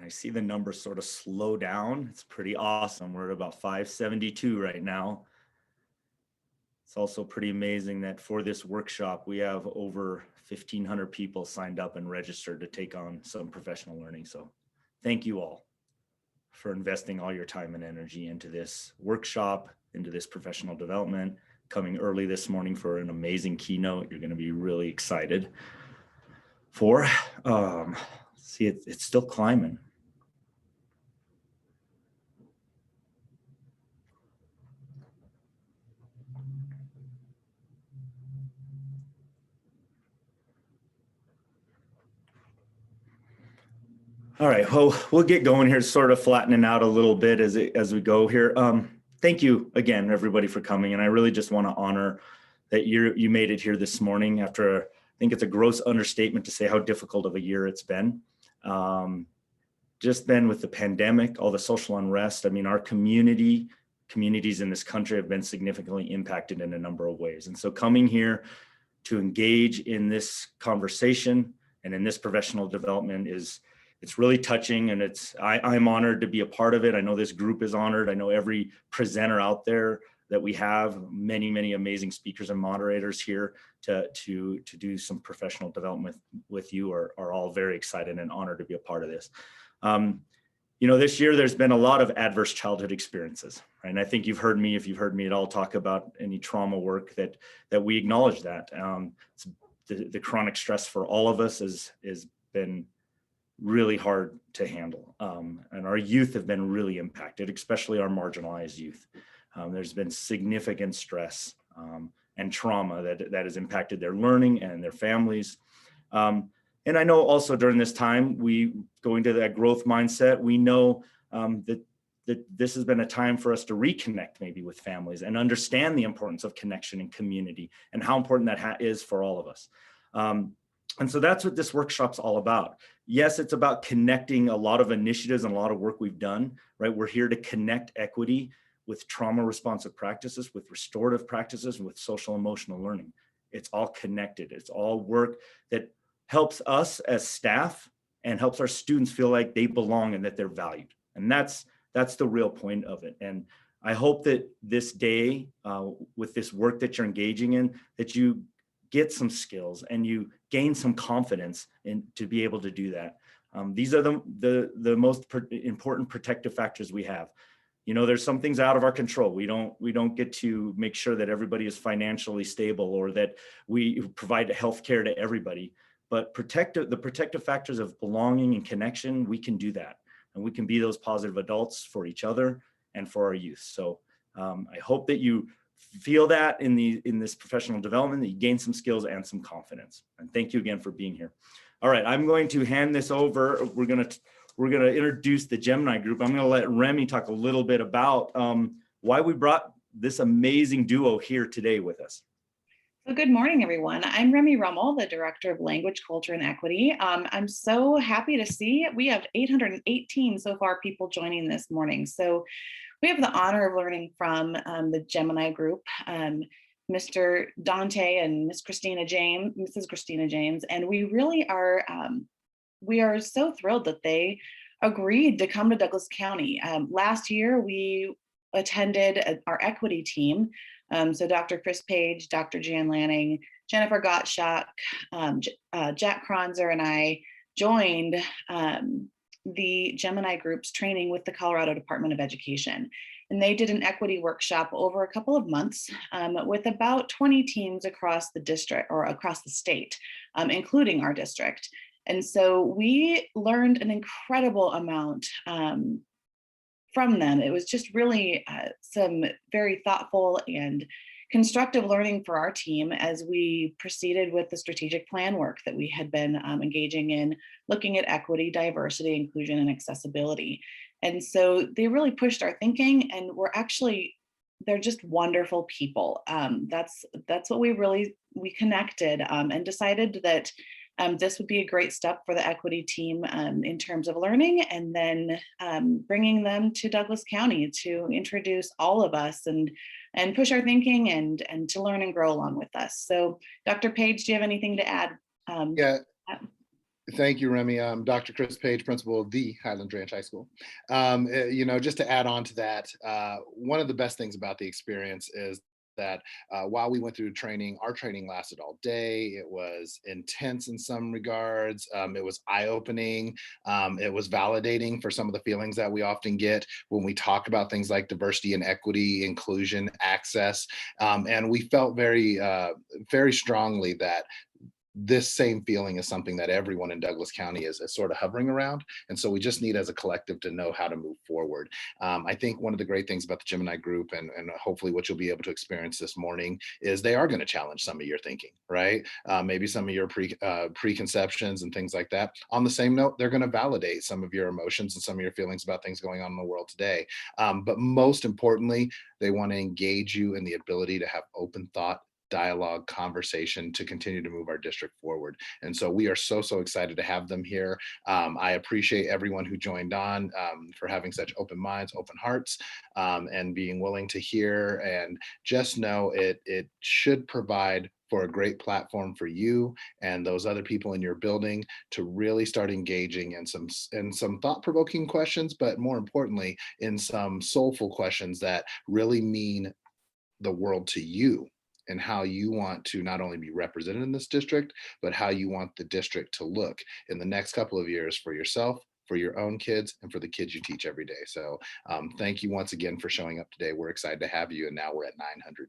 I see the numbers sort of slow down. It's pretty awesome. We're at about 572 right now. It's also pretty amazing that for this workshop, we have over 1,500 people signed up and registered to take on some professional learning. So thank you all for investing all your time and energy into this workshop, into this professional development, coming early this morning for an amazing keynote. You're going to be really excited for. See, it's still climbing. All right, well, we'll get going here, sort of flattening out a little bit as we go here. Thank you again, everybody, for coming. And I really just want to honor that you made it here this morning after, I think it's a gross understatement to say how difficult of a year it's been. Just been with the pandemic, all the social unrest. I mean, our communities in this country have been significantly impacted in a number of ways. And so coming here to engage in this conversation and in this professional development it's really touching, and I'm honored to be a part of it. I know this group is honored. I know every presenter out there that we have, many amazing speakers and moderators here to do some professional development with you are all very excited and honored to be a part of this. You know, this year there's been a lot of adverse childhood experiences, right? And I think you've heard me, if you've heard me at all, talk about any trauma work that we acknowledge that. The chronic stress for all of us has been really hard to handle. And our youth have been really impacted, especially our marginalized youth. There's been significant stress and trauma that has impacted their learning and their families. And I know also during this time, we go into that growth mindset. We know that this has been a time for us to reconnect maybe with families and understand the importance of connection and community and how important that is for all of us. And so that's what this workshop's all about. Yes, it's about connecting a lot of initiatives and a lot of work we've done, right? We're here to connect equity with trauma responsive practices, with restorative practices, and with social emotional learning. It's all connected. It's all work that helps us as staff and helps our students feel like they belong and that they're valued. And that's the real point of it. And I hope that this day, with this work that you're engaging in, that you get some skills and you gain some confidence to be able to do that. These are the most important protective factors we have. You know, there's some things out of our control. We don't get to make sure that everybody is financially stable or that we provide health care to everybody. But the protective factors of belonging and connection, we can do that. And we can be those positive adults for each other and for our youth. So I hope that you feel that in this professional development, that you gain some skills and some confidence. And thank you again for being here. All right, I'm going to hand this over. We're gonna introduce the Gemini group. I'm gonna let Remy talk a little bit about why we brought this amazing duo here today with us. So good morning, everyone. I'm Remy Rummel, the Director of Language, Culture, and Equity. I'm so happy to see we have 818 so far people joining this morning. So we have the honor of learning from the Gemini group, Mr. Dante and Mrs. Christina James, and we really are so thrilled that they agreed to come to Douglas County. Last year, we attended our equity team. So Dr. Chris Page, Dr. Jan Lanning, Jennifer Gottschalk, Jack Kronzer, and I joined the Gemini group's training with the Colorado Department of Education. And they did an equity workshop over a couple of months with about 20 teams across the district or across the state, including our district. And so we learned an incredible amount from them. It was just really some very thoughtful and constructive learning for our team as we proceeded with the strategic plan work that we had been engaging in, looking at equity, diversity, inclusion, and accessibility. And so they really pushed our thinking, and they're just wonderful people. That's what we connected and decided that this would be a great step for the equity team in terms of learning, and then bringing them to Douglas County to introduce all of us and push our thinking and to learn and grow along with us. So Dr. Page, do you have anything to add? Yeah, Thank you, Remy. I'm Dr. Chris Page, principal of the Highland Ranch High School. Just to add on to that, one of the best things about the experience is that while we went through training, our training lasted all day. It was intense in some regards. It was eye-opening. It was validating for some of the feelings that we often get when we talk about things like diversity and equity, inclusion, access. And we felt very strongly that this same feeling is something that everyone in Douglas County is sort of hovering around. And so we just need as a collective to know how to move forward. I think one of the great things about the Gemini group and hopefully what you'll be able to experience this morning is they are going to challenge some of your thinking, right? Maybe some of your preconceptions and things like that. On the same note, they're going to validate some of your emotions and some of your feelings about things going on in the world today. But most importantly, they want to engage you in the ability to have open thought, dialogue, conversation to continue to move our district forward. And so we are so excited to have them here. I appreciate everyone who joined on for having such open minds, open hearts, and being willing to hear. And just know it should provide for a great platform for you and those other people in your building to really start engaging in some thought-provoking questions, but more importantly, in some soulful questions that really mean the world to you, and how you want to not only be represented in this district, but how you want the district to look in the next couple of years for yourself, for your own kids, and for the kids you teach every day. So thank you once again for showing up today. We're excited to have you, and now we're at 900.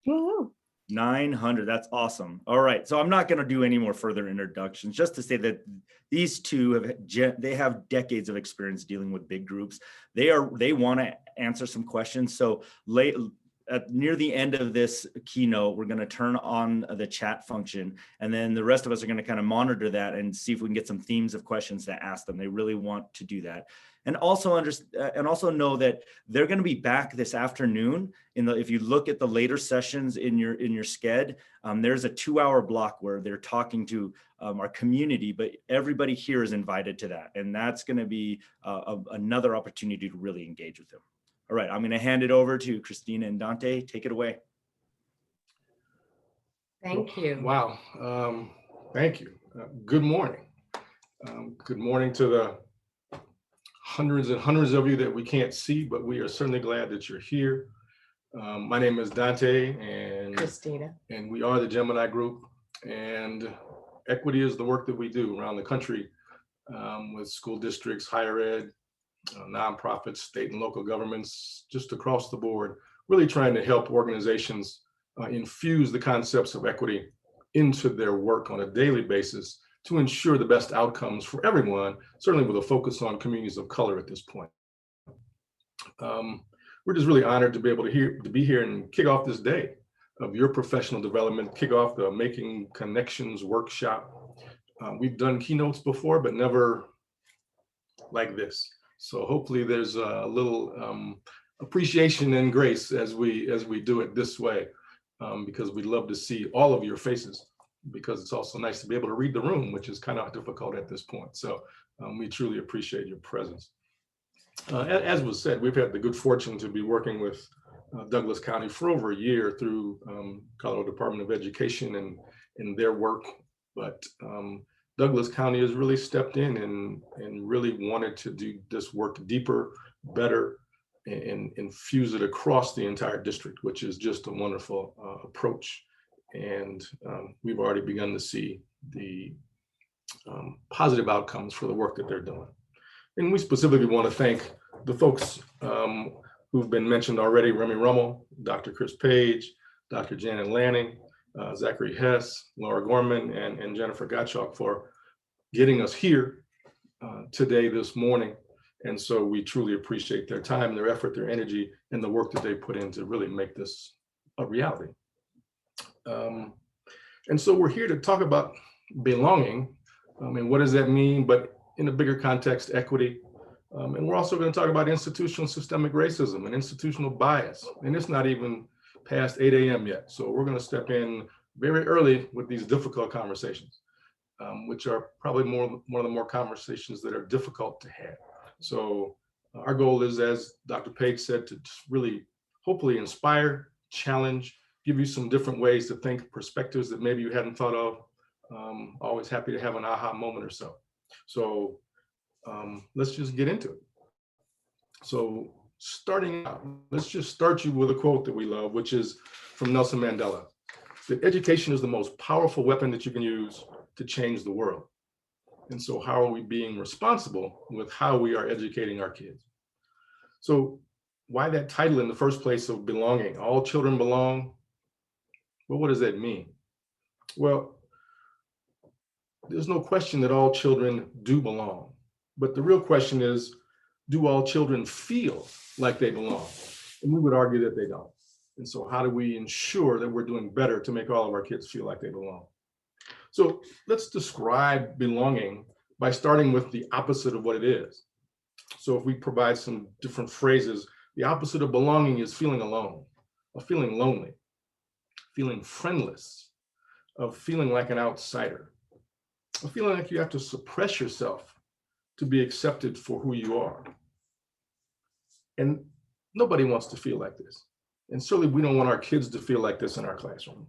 Woo-hoo. 900, that's awesome. All right, so I'm not going to do any more further introductions, just to say that these two they have decades of experience dealing with big groups. They want to answer some questions. So near the end of this keynote, we're going to turn on the chat function, and then the rest of us are going to kind of monitor that and see if we can get some themes of questions to ask them. They really want to do that. And also know that they're going to be back this afternoon. If you look at the later sessions in your sched, there's a 2-hour block where they're talking to our community, but everybody here is invited to that, and that's going to be another opportunity to really engage with them. All right, I'm going to hand it over to Christina and Dante. Take it away. Thank you. Wow. Thank you. Good morning. Good morning to the hundreds and hundreds of you that we can't see, but we are certainly glad that you're here. My name is Dante and Christina. And we are the Gemini Group. And equity is the work that we do around the country with school districts, higher ed, nonprofits, state and local governments, just across the board, really trying to help organizations infuse the concepts of equity into their work on a daily basis to ensure the best outcomes for everyone, certainly with a focus on communities of color at this point. We're just really honored to be able to be here and kick off this day of your professional development, kick off the Making Connections workshop. We've done keynotes before, but never like this. So hopefully there's a little appreciation and grace as we do it this way, because we'd love to see all of your faces, because it's also nice to be able to read the room, which is kind of difficult at this point. So we truly appreciate your presence. As was said, we've had the good fortune to be working with Douglas County for over a year through Colorado Department of Education and their work, but Douglas County has really stepped in and really wanted to do this work deeper, better, and infuse it across the entire district, which is just a wonderful approach. And we've already begun to see the positive outcomes for the work that they're doing. And we specifically want to thank the folks who've been mentioned already: Remy Rummel, Dr. Chris Page, Dr. Janet Lanning, Zachary Hess, Laura Gorman, and Jennifer Gottschalk for getting us here today, this morning. And so we truly appreciate their time, their effort, their energy, and the work that they put in to really make this a reality. And so we're here to talk about belonging. And what does that mean? But in a bigger context, equity. And we're also going to talk about institutional systemic racism and institutional bias. And it's not even past 8 a.m. yet. So we're going to step in very early with these difficult conversations, which are probably one of the more conversations that are difficult to have. So our goal is, as Dr. Page said, to just really hopefully inspire, challenge, give you some different ways to think, perspectives that maybe you hadn't thought of, Always happy to have an aha moment or so. So let's just get into it. So starting out, let's just start you with a quote that we love, which is from Nelson Mandela, that education is the most powerful weapon that you can use to change the world. And so how are we being responsible with how we are educating our kids? So why that title in the first place of belonging? All children belong. Well, what does that mean? Well, there's no question that all children do belong. But the real question is, do all children feel like they belong? And we would argue that they don't. And so how do we ensure that we're doing better to make all of our kids feel like they belong? So let's describe belonging by starting with the opposite of what it is. So if we provide some different phrases, the opposite of belonging is feeling alone, or feeling lonely, feeling friendless, of feeling like an outsider, of feeling like you have to suppress yourself to be accepted for who you are. And nobody wants to feel like this. And certainly we don't want our kids to feel like this in our classrooms.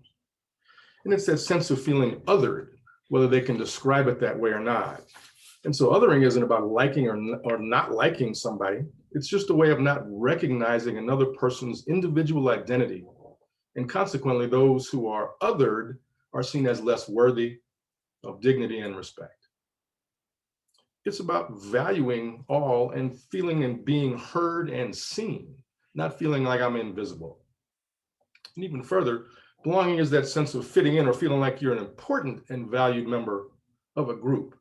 And it's that sense of feeling othered, whether they can describe it that way or not. And so othering isn't about liking or not liking somebody. It's just a way of not recognizing another person's individual identity. And consequently, those who are othered are seen as less worthy of dignity and respect. It's about valuing all and feeling and being heard and seen, not feeling like I'm invisible. And even further, belonging is that sense of fitting in or feeling like you're an important and valued member of a group.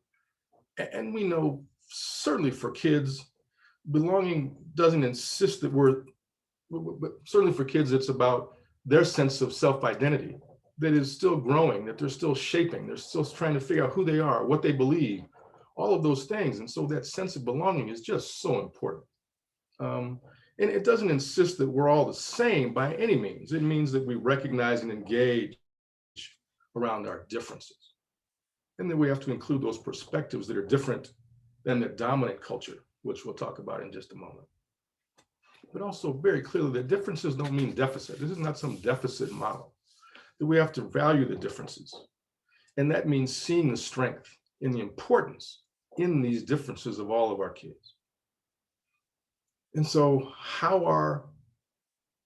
And we know, certainly for kids, belonging doesn't insist that but certainly for kids, it's about their sense of self-identity that is still growing, that they're still shaping, they're still trying to figure out who they are, what they believe, all of those things. And so that sense of belonging is just so important. And it doesn't insist that we're all the same by any means. It means that we recognize and engage around our differences. And then we have to include those perspectives that are different than the dominant culture, which we'll talk about in just a moment. But also very clearly that differences don't mean deficit. This is not some deficit model. That we have to value the differences. And that means seeing the strength and the importance in these differences of all of our kids. And so how are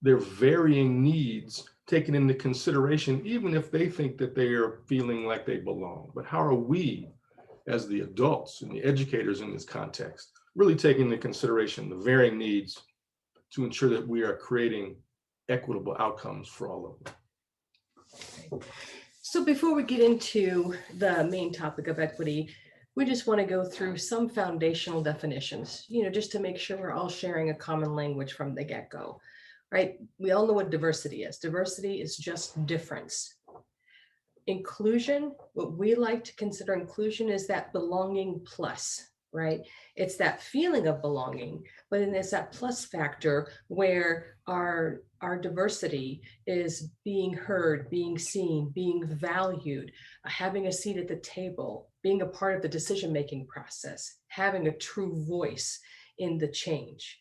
their varying needs taken into consideration, even if they think that they are feeling like they belong? But how are we, as the adults and the educators in this context, really taking into consideration the varying needs to ensure that we are creating equitable outcomes for all of them? So before we get into the main topic of equity, we just want to go through some foundational definitions, just to make sure we're all sharing a common language from the get-go, right? We all know what diversity is. Diversity is just difference. Inclusion, what we like to consider inclusion, is that belonging plus, right? It's that feeling of belonging, but then there's that plus factor where our diversity is being heard, being seen, being valued, having a seat at the table, being a part of the decision-making process, having a true voice in the change.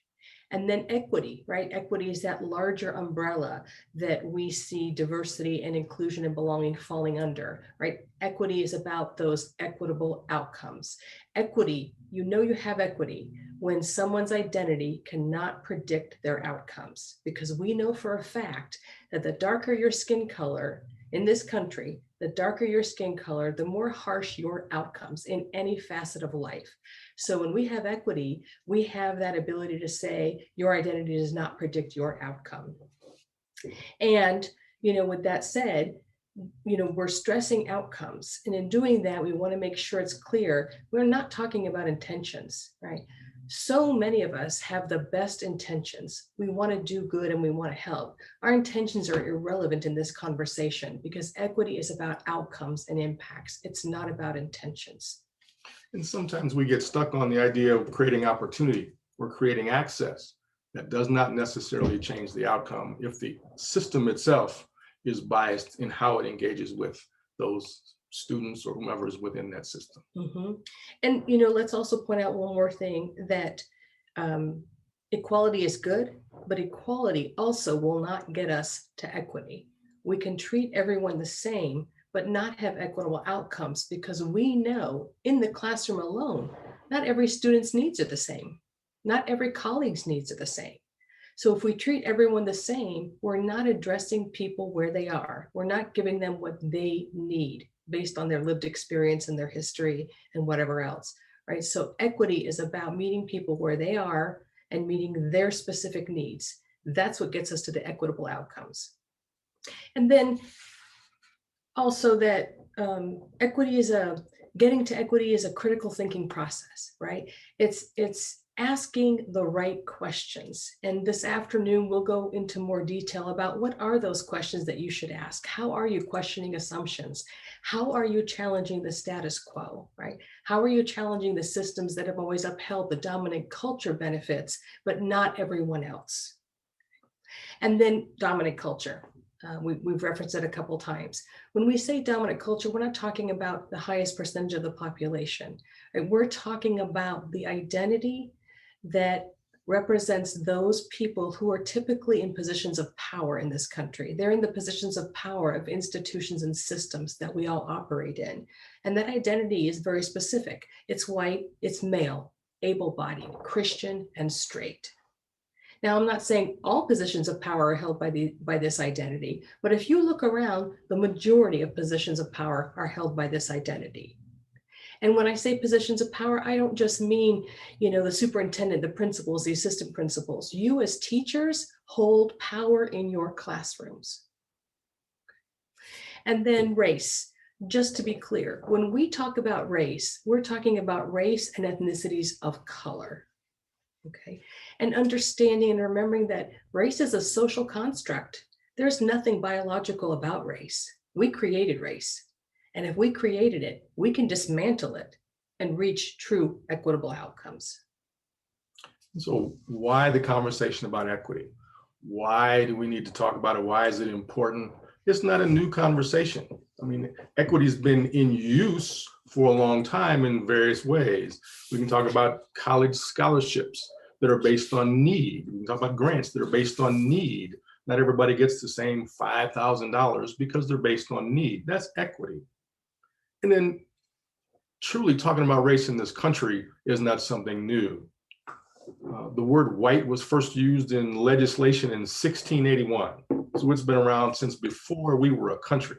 And then equity, right? Equity is that larger umbrella that we see diversity and inclusion and belonging falling under, right? Equity is about those equitable outcomes. Equity, you have equity when someone's identity cannot predict their outcomes, because we know for a fact that the darker your skin color in this country, the darker your skin color, the more harsh your outcomes in any facet of life. So when we have equity, we have that ability to say your identity does not predict your outcome. And, with that said, we're stressing outcomes. And in doing that, we want to make sure it's clear we're not talking about intentions, right? So many of us have the best intentions. We want to do good and we want to help. Our intentions are irrelevant in this conversation because equity is about outcomes and impacts. It's not about intentions. And sometimes we get stuck on the idea of creating opportunity or creating access. That does not necessarily change the outcome if the system itself is biased in how it engages with those students or whomever is within that system. Mm-hmm. And, let's also point out one more thing, that equality is good, but equality also will not get us to equity. We can treat everyone the same, but not have equitable outcomes, because we know in the classroom alone, not every student's needs are the same. Not every colleague's needs are the same. So if we treat everyone the same, we're not addressing people where they are. We're not giving them what they need based on their lived experience and their history and whatever else, right? So equity is about meeting people where they are and meeting their specific needs. That's what gets us to the equitable outcomes. And then also that getting to equity is a critical thinking process, right? It's asking the right questions. And this afternoon, we'll go into more detail about what are those questions that you should ask? How are you questioning assumptions? How are you challenging the status quo, right? How are you challenging the systems that have always upheld the dominant culture benefits, but not everyone else? And then dominant culture. We've referenced it a couple times. When we say dominant culture, we're not talking about the highest percentage of the population. Right? We're talking about the identity that represents those people who are typically in positions of power in this country. They're in the positions of power of institutions and systems that we all operate in. And that identity is very specific. It's white, it's male, able-bodied, Christian, and straight. Now, I'm not saying all positions of power are held by this identity, but if you look around, the majority of positions of power are held by this identity. And when I say positions of power, I don't just mean, the superintendent, the principals, the assistant principals. You as teachers hold power in your classrooms. And then race. Just to be clear, when we talk about race, we're talking about race and ethnicities of color. Okay, and understanding and remembering that race is a social construct. There's nothing biological about race. We created race. And if we created it, we can dismantle it and reach true equitable outcomes. So why the conversation about equity? Why do we need to talk about it? Why is it important? It's not a new conversation. I mean, equity's been in use for a long time in various ways. We can talk about college scholarships that are based on need. We can talk about grants that are based on need. Not everybody gets the same $5,000 because they're based on need. That's equity. And then truly talking about race in this country is not something new. The word white was first used in legislation in 1681. So it's been around since before we were a country.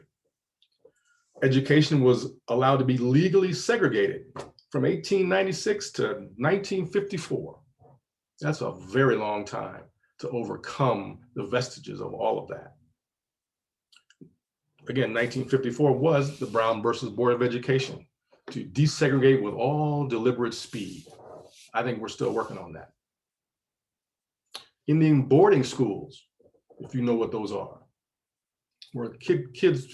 Education was allowed to be legally segregated from 1896 to 1954. That's a very long time to overcome the vestiges of all of that. Again, 1954 was the Brown versus Board of Education to desegregate with all deliberate speed. I think we're still working on that. Indian boarding schools, if you know what those are, where kids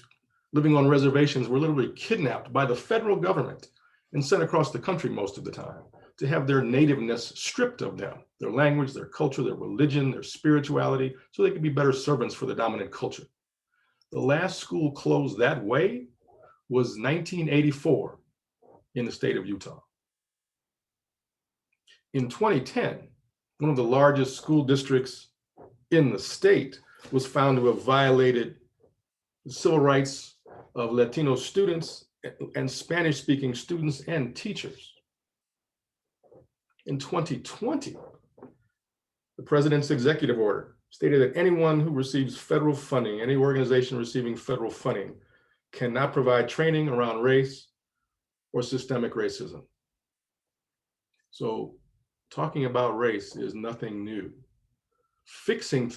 living on reservations were literally kidnapped by the federal government and sent across the country most of the time to have their nativeness stripped of them, their language, their culture, their religion, their spirituality, so they could be better servants for the dominant culture. The last school closed that way was 1984 in the state of Utah. In 2010, one of the largest school districts in the state was found to have violated the civil rights of Latino students and Spanish-speaking students and teachers. In 2020, the president's executive order stated that anyone who receives federal funding, any organization receiving federal funding, cannot provide training around race or systemic racism. So talking about race is nothing new. Fixing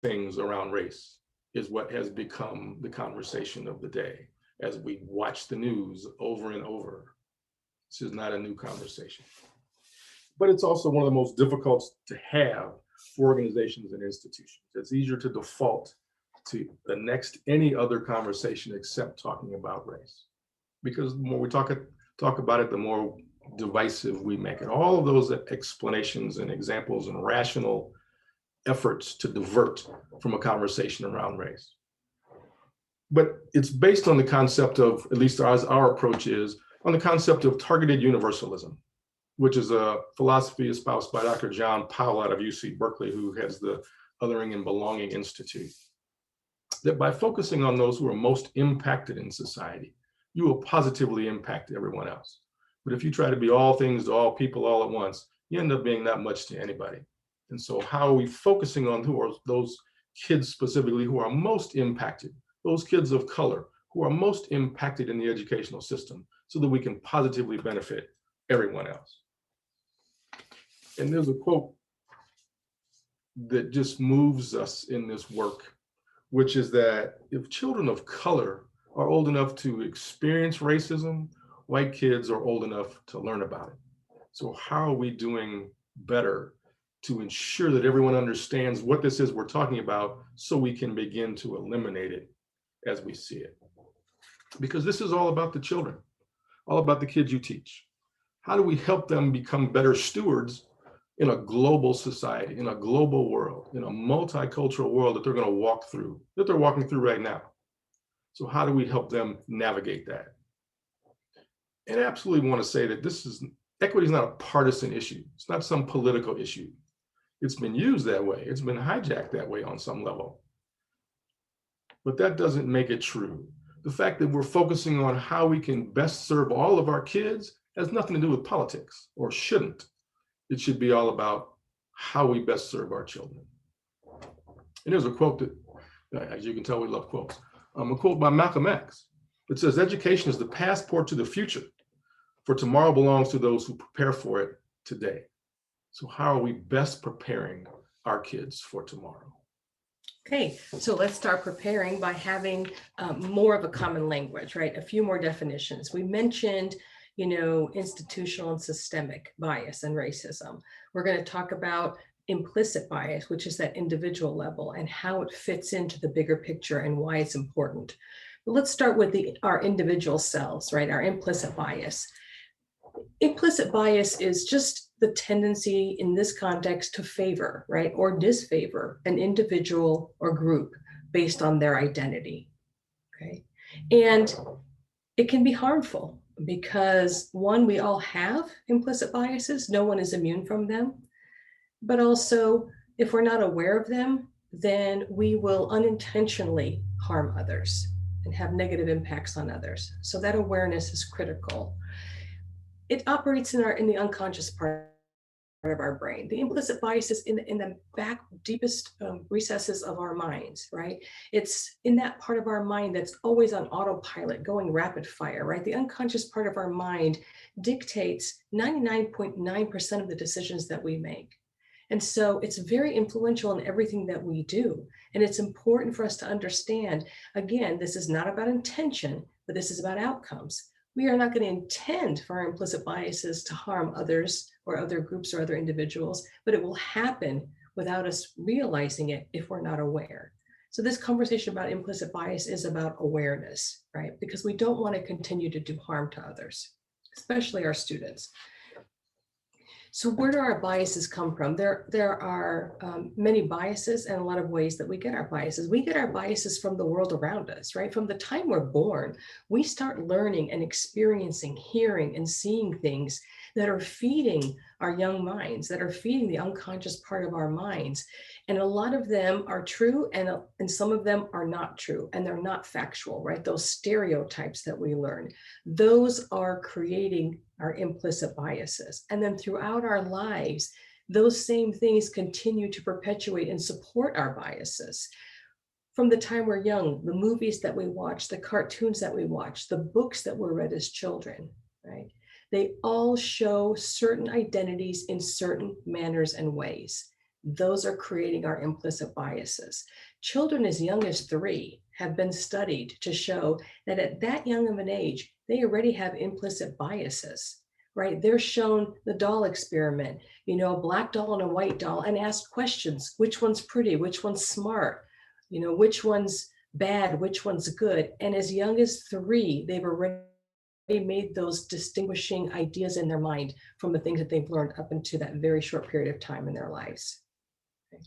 things around race is what has become the conversation of the day as we watch the news over and over. This is not a new conversation. But it's also one of the most difficult to have for organizations and institutions. It's easier to default to the next any other conversation except talking about race. Because the more we talk about it, the more divisive we make it. All of those explanations and examples and rational efforts to divert from a conversation around race. But it's based on the concept of, at least as our approach is, on the concept of targeted universalism, which is a philosophy espoused by Dr. John Powell out of UC Berkeley, who heads the Othering and Belonging Institute. that by focusing on those who are most impacted in society, you will positively impact everyone else. But if you try to be all things to all people all at once, you end up being not much to anybody. And so how are we focusing on who are those kids specifically who are most impacted, those kids of color who are most impacted in the educational system, so that we can positively benefit everyone else? And there's a quote that just moves us in this work, which is that if children of color are old enough to experience racism, white kids are old enough to learn about it. So how are we doing better to ensure that everyone understands what this is we're talking about, so we can begin to eliminate it as we see it? Because this is all about the children, all about the kids you teach. How do we help them become better stewards in a global society, in a global world, in a multicultural world that they're going to walk through, that they're walking through right now? So how do we help them navigate that? And I absolutely want to say that equity is not a partisan issue. It's not some political issue. It's been used that way. It's been hijacked that way on some level. But that doesn't make it true. The fact that we're focusing on how we can best serve all of our kids has nothing to do with politics, or shouldn't. It should be all about how we best serve our children. And there's a quote that, as you can tell, we love quotes. A quote by Malcolm X that says, "Education is the passport to the future, for tomorrow belongs to those who prepare for it today." So how are we best preparing our kids for tomorrow? Okay, so let's start preparing by having more of a common language, right? A few more definitions. We mentioned, institutional and systemic bias and racism. We're going to talk about implicit bias, which is that individual level, and how it fits into the bigger picture and why it's important. But let's start with our individual selves, right? Our implicit bias. Implicit bias is just the tendency in this context to favor, right, or disfavor an individual or group based on their identity, okay? And it can be harmful because, one, we all have implicit biases. No one is immune from them. But also, if we're not aware of them, then we will unintentionally harm others and have negative impacts on others. So that awareness is critical. It operates in the unconscious part of our brain. The implicit bias is in the back deepest recesses of our minds, right? It's in that part of our mind that's always on autopilot, going rapid fire, right? The unconscious part of our mind dictates 99.9% of the decisions that we make. And so it's very influential in everything that we do. And it's important for us to understand, again, this is not about intention, but this is about outcomes. We are not going to intend for our implicit biases to harm others or other groups or other individuals, but it will happen without us realizing it if we're not aware. So this conversation about implicit bias is about awareness, right? Because we don't want to continue to do harm to others, especially our students. So where do our biases come from? There are many biases and a lot of ways that we get our biases. We get our biases from the world around us, right? From the time we're born, we start learning and experiencing, hearing and seeing things that are feeding our young minds, that are feeding the unconscious part of our minds. And a lot of them are true and some of them are not true and they're not factual, right? Those stereotypes that we learn, those are creating our implicit biases. And then throughout our lives, those same things continue to perpetuate and support our biases. From the time we're young, the movies that we watch, the cartoons that we watch, the books that were read as children, right? They all show certain identities in certain manners and ways. Those are creating our implicit biases. Children as young as 3 have been studied to show that at that young of an age, they already have implicit biases, right? They're shown the doll experiment, a black doll and a white doll, and asked questions. Which one's pretty? Which one's smart? Which one's bad? Which one's good? And as young as 3, they've already made those distinguishing ideas in their mind from the things that they've learned up into that very short period of time in their lives. Okay.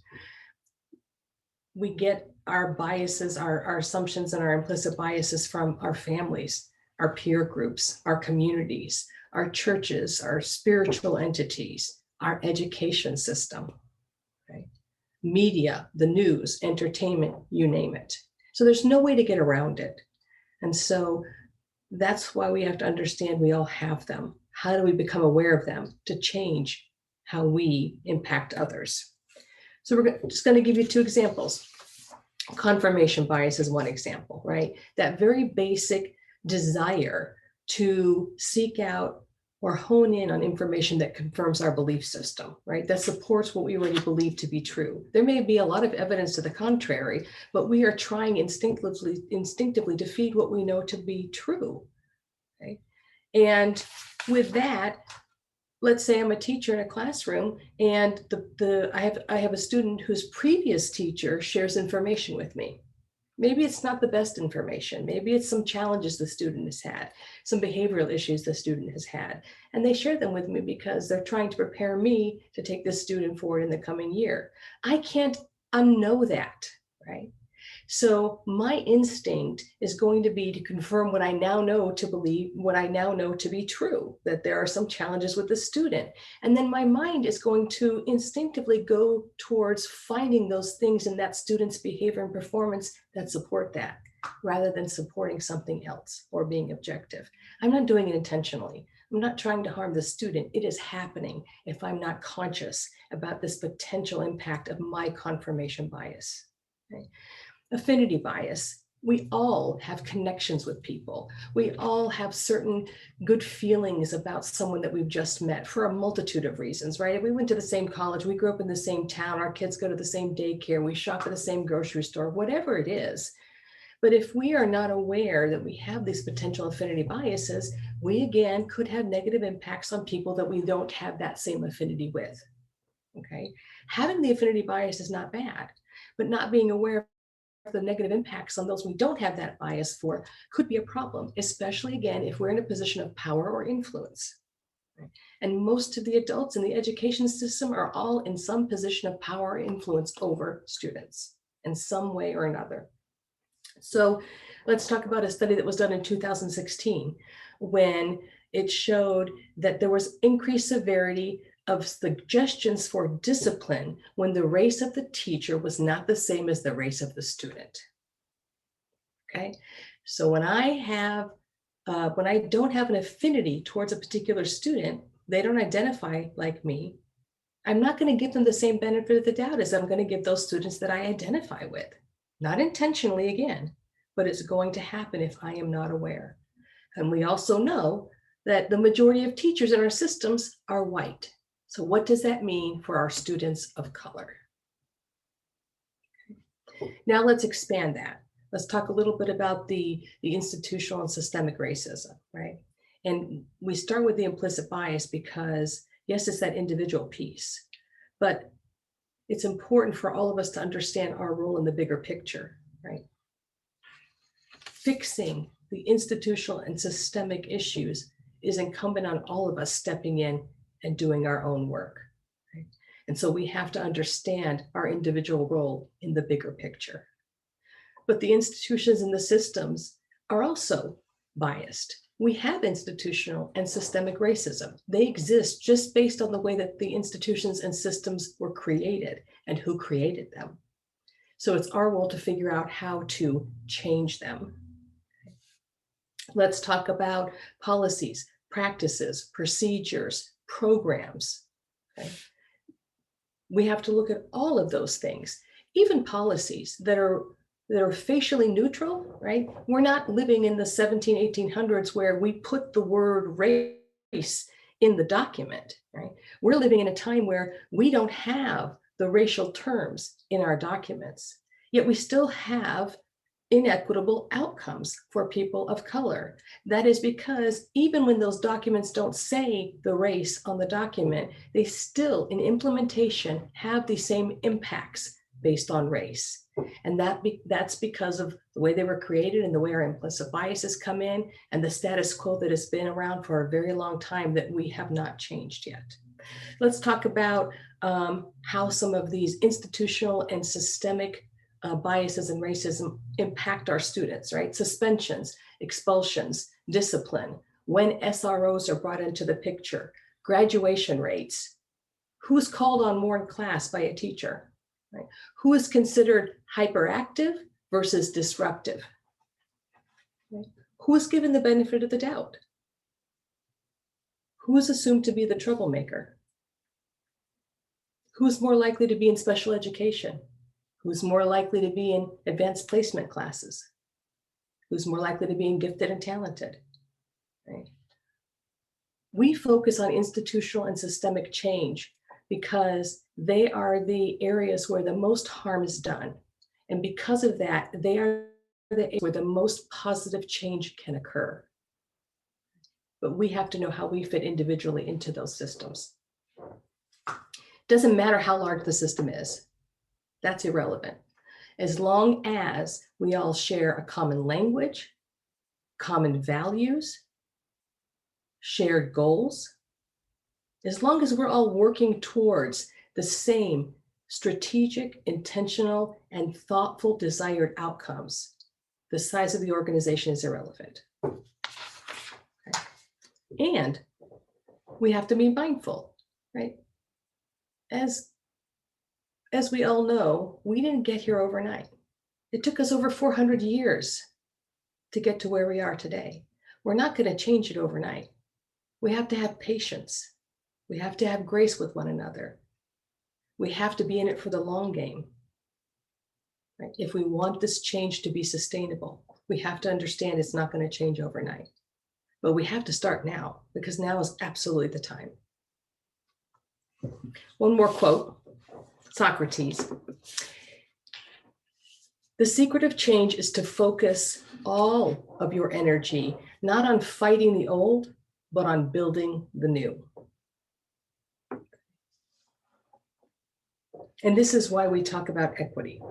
We get our biases, our assumptions and our implicit biases from our families, our peer groups, our communities, our churches, our spiritual entities, our education system, okay? Media, the news, entertainment, you name it. So there's no way to get around it. And so that's why we have to understand we all have them. How do we become aware of them to change how we impact others? So we're just going to give you two examples. Confirmation bias is one example, right? That very basic desire to seek out or hone in on information that confirms our belief system, right? That supports what we already believe to be true. There may be a lot of evidence to the contrary, but we are trying instinctively to feed what we know to be true, okay? And with that, let's say I'm a teacher in a classroom and I have a student whose previous teacher shares information with me. Maybe it's not the best information. Maybe it's some challenges the student has had, some behavioral issues the student has had. And they share them with me because they're trying to prepare me to take this student forward in the coming year. I can't unknow that, right? So my instinct is going to be to confirm what I now know to believe, what I now know to be true, that there are some challenges with the student. And then my mind is going to instinctively go towards finding those things in that student's behavior and performance that support that, rather than supporting something else or being objective. I'm not doing it intentionally. I'm not trying to harm the student. It is happening if I'm not conscious about this potential impact of my confirmation bias. Okay? Affinity bias. We all have connections with people. We all have certain good feelings about someone that we've just met for a multitude of reasons, right? We went to the same college, we grew up in the same town, our kids go to the same daycare, we shop at the same grocery store, whatever it is. But if we are not aware that we have these potential affinity biases, we again could have negative impacts on people that we don't have that same affinity with, okay? Having the affinity bias is not bad, but not being aware of the negative impacts on those we don't have that bias for could be a problem, especially again, if we're in a position of power or influence. And most of the adults in the education system are all in some position of power or influence over students in some way or another. So let's talk about a study that was done in 2016 when it showed that there was increased severity of suggestions for discipline when the race of the teacher was not the same as the race of the student. Okay, so when I don't have an affinity towards a particular student, they don't identify like me, I'm not going to give them the same benefit of the doubt as I'm going to give those students that I identify with. Not intentionally again, but it's going to happen if I am not aware. And we also know that the majority of teachers in our systems are white. So what does that mean for our students of color? Now let's expand that. Let's talk a little bit about the institutional and systemic racism, right? And we start with the implicit bias because yes, it's that individual piece, but it's important for all of us to understand our role in the bigger picture, right? Fixing the institutional and systemic issues is incumbent on all of us stepping in and doing our own work. Right? And so we have to understand our individual role in the bigger picture. But the institutions and the systems are also biased. We have institutional and systemic racism. They exist just based on the way that the institutions and systems were created and who created them. So it's our role to figure out how to change them. Let's talk about policies, practices, procedures, programs. Okay? We have to look at all of those things, even policies that are facially neutral, right? We're not living in the 1800s where we put the word race in the document, right? We're living in a time where we don't have the racial terms in our documents, yet we still have inequitable outcomes for people of color. That is because even when those documents don't say the race on the document, they still in implementation have the same impacts based on race. And that's because of the way they were created and the way our implicit biases come in and the status quo that has been around for a very long time that we have not changed yet. Let's talk about how some of these institutional and systemic biases and racism impact our students, right? Suspensions, expulsions, discipline, when SROs are brought into the picture, graduation rates, who's called on more in class by a teacher, right? Who is considered hyperactive versus disruptive? Right? Who is given the benefit of the doubt? Who is assumed to be the troublemaker? Who is more likely to be in special education? Who's more likely to be in advanced placement classes? Who's more likely to be in gifted and talented? Right? We focus on institutional and systemic change because they are the areas where the most harm is done. And because of that, they are the areas where the most positive change can occur. But we have to know how we fit individually into those systems. Doesn't matter how large the system is. That's irrelevant. As long as we all share a common language, common values, shared goals, as long as we're all working towards the same strategic, intentional, and thoughtful desired outcomes, the size of the organization is irrelevant. Okay. And we have to be mindful, right? As we all know, we didn't get here overnight. It took us over 400 years to get to where we are today. We're not going to change it overnight. We have to have patience. We have to have grace with one another. We have to be in it for the long game. Right? If we want this change to be sustainable, we have to understand it's not going to change overnight. But we have to start now, because now is absolutely the time. One more quote, Socrates. The secret of change is to focus all of your energy, not on fighting the old, but on building the new. And this is why we talk about equity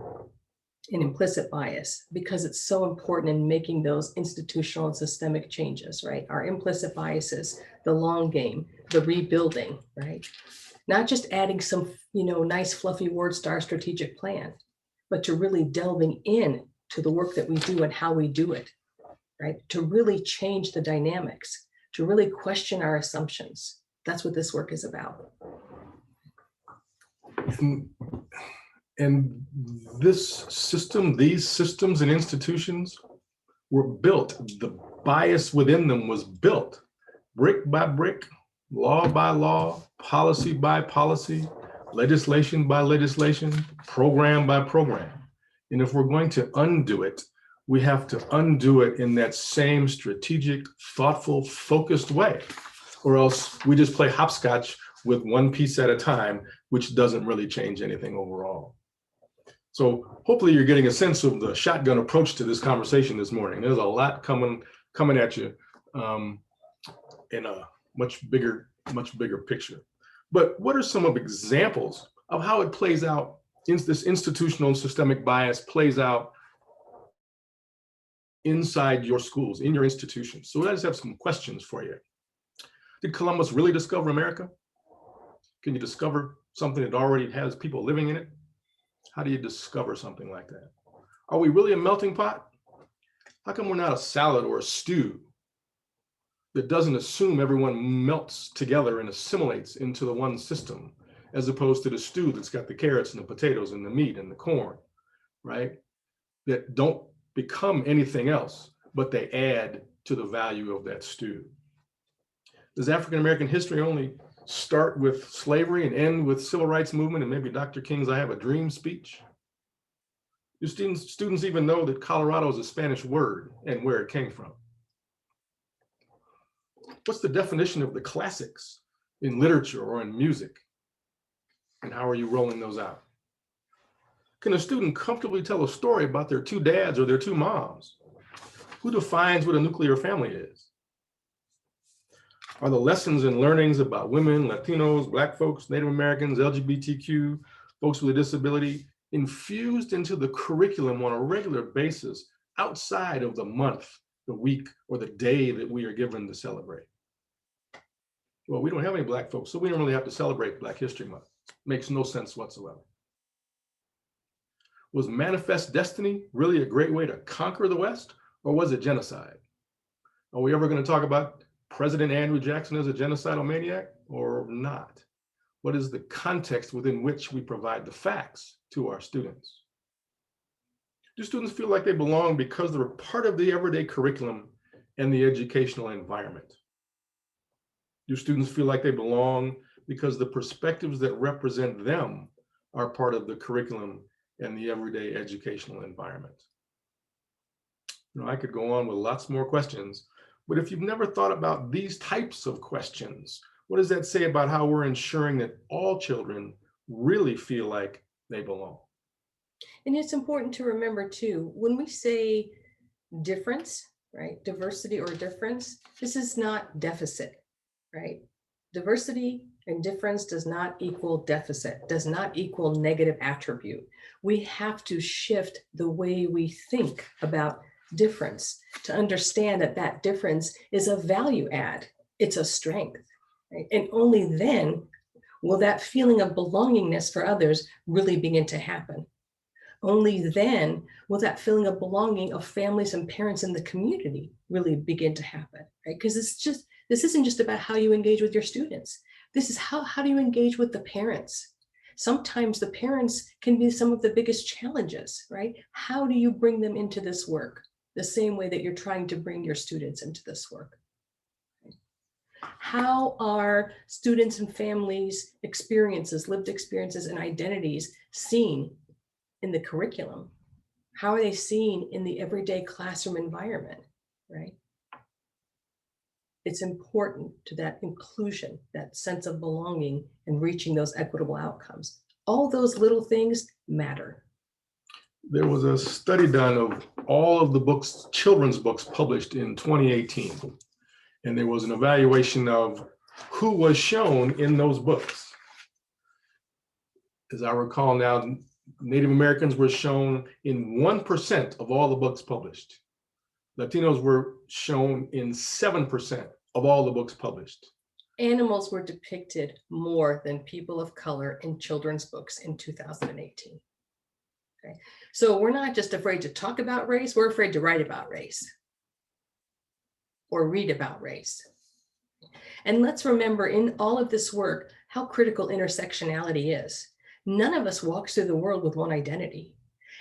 and implicit bias, because it's so important in making those institutional and systemic changes, right? Our implicit biases, the long game, the rebuilding, right? Not just adding some, nice fluffy words to our strategic plan, but to really delving in to the work that we do and how we do it, right? To really change the dynamics, to really question our assumptions. That's what this work is about. And this system, these systems and institutions were built, the bias within them was built brick by brick, law by law, policy by policy, legislation by legislation, program by program. And if we're going to undo it, we have to undo it in that same strategic, thoughtful, focused way, or else we just play hopscotch with one piece at a time, which doesn't really change anything overall. So hopefully you're getting a sense of the shotgun approach to this conversation this morning. There's a lot coming at you in a much bigger picture. But what are some of examples of how it plays out, this institutional and systemic bias plays out inside your schools, in your institutions? So I just have some questions for you. Did Columbus really discover America? Can you discover something that already has people living in it? How do you discover something like that? Are we really a melting pot? How come we're not a salad or a stew that doesn't assume everyone melts together and assimilates into the one system, as opposed to the stew that's got the carrots and the potatoes and the meat and the corn, right? That don't become anything else, but they add to the value of that stew. Does African-American history only start with slavery and end with civil rights movement and maybe Dr. King's I Have a Dream speech? Do students even know that Colorado is a Spanish word and where it came from? What's the definition of the classics in literature or in music? And how are you rolling those out? Can a student comfortably tell a story about their two dads or their two moms? Who defines what a nuclear family is? Are the lessons and learnings about women, Latinos, Black folks, Native Americans, LGBTQ, folks with a disability infused into the curriculum on a regular basis outside of the month, the week, or the day that we are given to celebrate? Well, we don't have any Black folks, so we don't really have to celebrate Black History Month. Makes no sense whatsoever. Was manifest destiny really a great way to conquer the West, or was it genocide? Are we ever going to talk about President Andrew Jackson as a genocidal maniac or not? What is the context within which we provide the facts to our students? Do students feel like they belong because they're part of the everyday curriculum and the educational environment? Do students feel like they belong because the perspectives that represent them are part of the curriculum and the everyday educational environment? You know, I could go on with lots more questions, but if you've never thought about these types of questions, what does that say about how we're ensuring that all children really feel like they belong? And it's important to remember too, when we say difference, right? Diversity or difference, this is not deficit, right? Diversity and difference does not equal deficit, does not equal negative attribute. We have to shift the way we think about difference to understand that that difference is a value add. It's a strength, right? And only then will that feeling of belongingness for others really begin to happen. Only then will that feeling of belonging of families and parents in the community really begin to happen, right? Because this isn't just about how you engage with your students. This is how do you engage with the parents? Sometimes the parents can be some of the biggest challenges, right? How do you bring them into this work? The same way that you're trying to bring your students into this work. How are students and families' experiences, lived experiences and identities seen in the curriculum? How are they seen in the everyday classroom environment, right? It's important to that inclusion, that sense of belonging and reaching those equitable outcomes. All those little things matter. There was a study done of all of the books, children's books published in 2018. And there was an evaluation of who was shown in those books. As I recall now, Native Americans were shown in 1% of all the books published. Latinos were shown in 7% of all the books published. Animals were depicted more than people of color in children's books in 2018. Okay. So we're not just afraid to talk about race, we're afraid to write about race or read about race. And let's remember in all of this work, how critical intersectionality is. None of us walks through the world with one identity.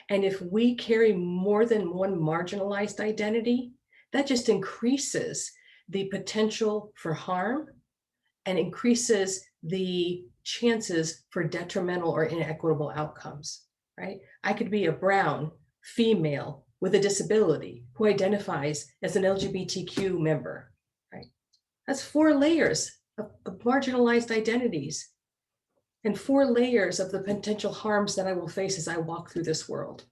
And if we carry more than one marginalized identity, that just increases the potential for harm and increases the chances for detrimental or inequitable outcomes, right? I could be a brown female with a disability who identifies as an LGBTQ member, right? That's 4 layers of marginalized identities and 4 layers of the potential harms that I will face as I walk through this world.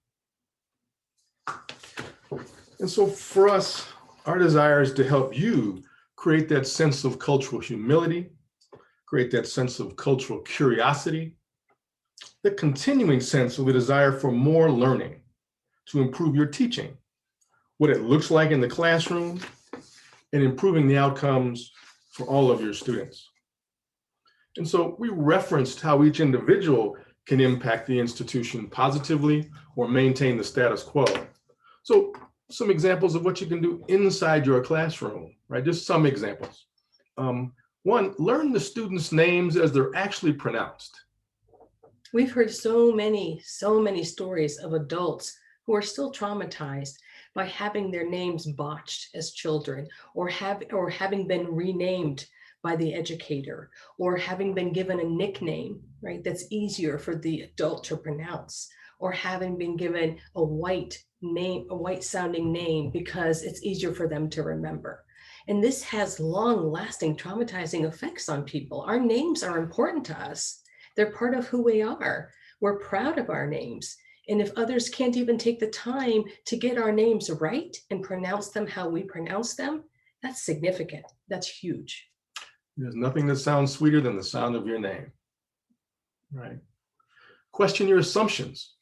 And so for us, our desire is to help you create that sense of cultural humility, create that sense of cultural curiosity, the continuing sense of the desire for more learning to improve your teaching, what it looks like in the classroom, and improving the outcomes for all of your students. And so we referenced how each individual can impact the institution positively or maintain the status quo. So some examples of what you can do inside your classroom, right? Just some examples. One, learn the students' names as they're actually pronounced. We've heard so many stories of adults who are still traumatized by having their names botched as children, or having been renamed by the educator, or having been given a nickname, right, that's easier for the adult to pronounce, or having been given a white sounding name because it's easier for them to remember. And this has long-lasting traumatizing effects on people. Our names are important to us. They're part of who we are. We're proud of our names. And if others can't even take the time to get our names right and pronounce them how we pronounce them, that's significant. That's huge. There's nothing that sounds sweeter than the sound of your name, right? Question your assumptions.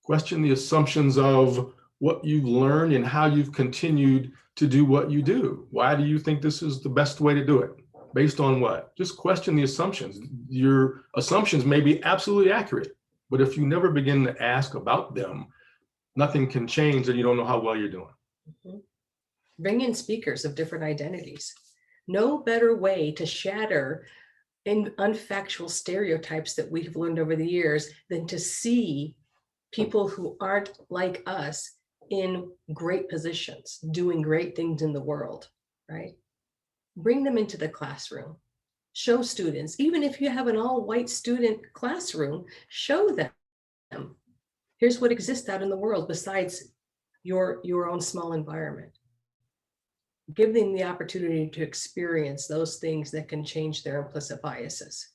Question the assumptions of what you've learned and how you've continued to do what you do. Why do you think this is the best way to do it? Based on what? Just question the assumptions. Your assumptions may be absolutely accurate, but if you never begin to ask about them, nothing can change and you don't know how well you're doing. Mm-hmm. Bring in speakers of different identities. No better way to shatter in unfactual stereotypes that we've learned over the years than to see people who aren't like us in great positions, doing great things in the world, right? Bring them into the classroom. Show students, even if you have an all-white student classroom, show them, here's what exists out in the world besides your own small environment. Give them the opportunity to experience those things that can change their implicit biases.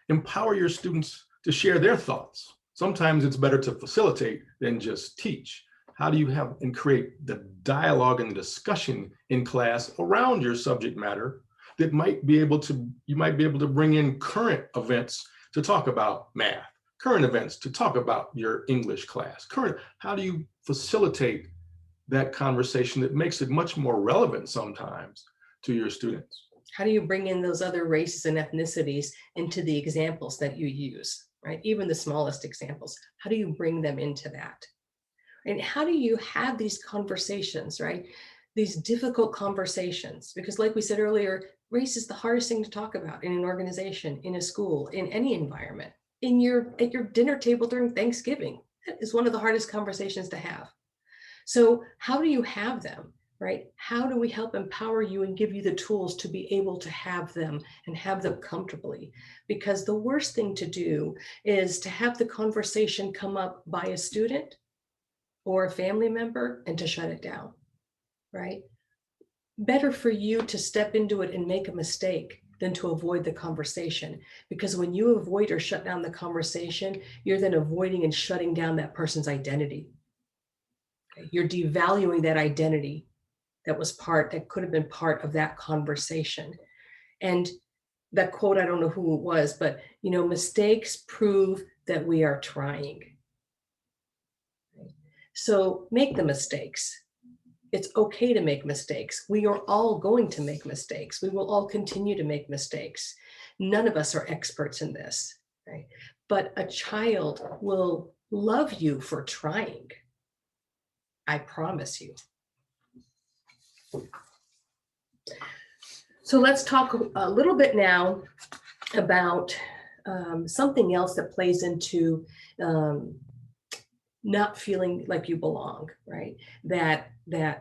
Empower your students to share their thoughts. Sometimes it's better to facilitate than just teach. How do you have and create the dialogue and discussion in class around your subject matter that might be able to, you might be able to bring in current events to talk about math, current events to talk about your English class, how do you facilitate that conversation that makes it much more relevant sometimes to your students? How do you bring in those other races and ethnicities into the examples that you use, right? Even the smallest examples, how do you bring them into that? And how do you have these conversations, right? These difficult conversations, because like we said earlier, race is the hardest thing to talk about in an organization, in a school, in any environment, at your dinner table during Thanksgiving. That is one of the hardest conversations to have. So how do you have them, right? How do we help empower you and give you the tools to be able to have them and have them comfortably? Because the worst thing to do is to have the conversation come up by a student or a family member and to shut it down, right? Better for you to step into it and make a mistake than to avoid the conversation. Because when you avoid or shut down the conversation, you're then avoiding and shutting down that person's identity. Okay? You're devaluing that identity that could have been part of that conversation. And that quote, I don't know who it was, but mistakes prove that we are trying. So make the mistakes. It's okay to make mistakes. We are all going to make mistakes. We will all continue to make mistakes. None of us are experts in this, right? But a child will love you for trying. I promise you. So let's talk a little bit now about something else that plays into not feeling like you belong, right? That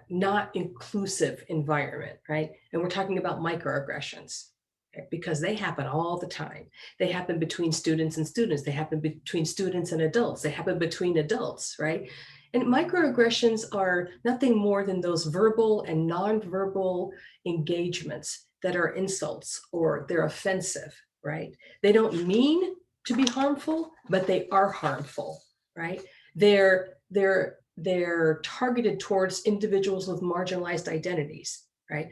not inclusive environment, right? And we're talking about microaggressions, okay? Because they happen all the time. They happen between students and students. They happen between students and adults. They happen between adults, right? And microaggressions are nothing more than those verbal and nonverbal engagements that are insults or they're offensive, right? They don't mean to be harmful, but they are harmful, right? They're targeted towards individuals with marginalized identities, right?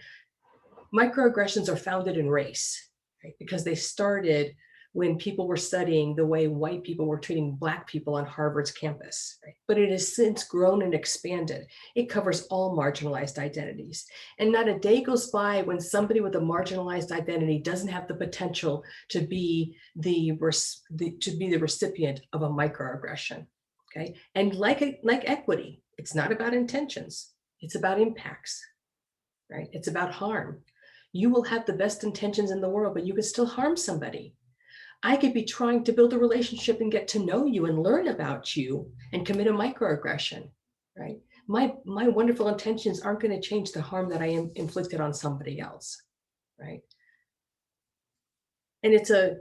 Microaggressions are founded in race, right? Because they started when people were studying the way white people were treating Black people on Harvard's campus, right? But it has since grown and expanded. It covers all marginalized identities. And not a day goes by when somebody with a marginalized identity doesn't have the potential to be the recipient of a microaggression. Okay. And like equity, it's not about intentions. It's about impacts, right? It's about harm. You will have the best intentions in the world, but you could still harm somebody. I could be trying to build a relationship and get to know you and learn about you and commit a microaggression, right? My wonderful intentions aren't going to change the harm that I am inflicted on somebody else, right? And it's a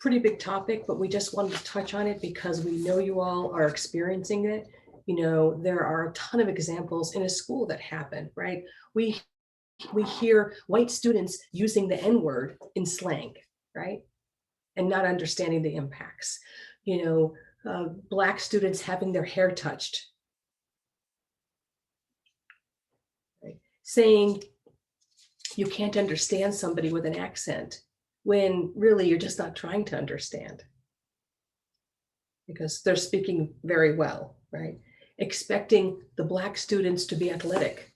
pretty big topic, but we just wanted to touch on it because we know you all are experiencing it. There are a ton of examples in a school that happen, right? We hear white students using the N-word in slang, right? And not understanding the impacts. Black students having their hair touched, right? Saying you can't understand somebody with an accent when really you're just not trying to understand because they're speaking very well, right? Expecting the Black students to be athletic,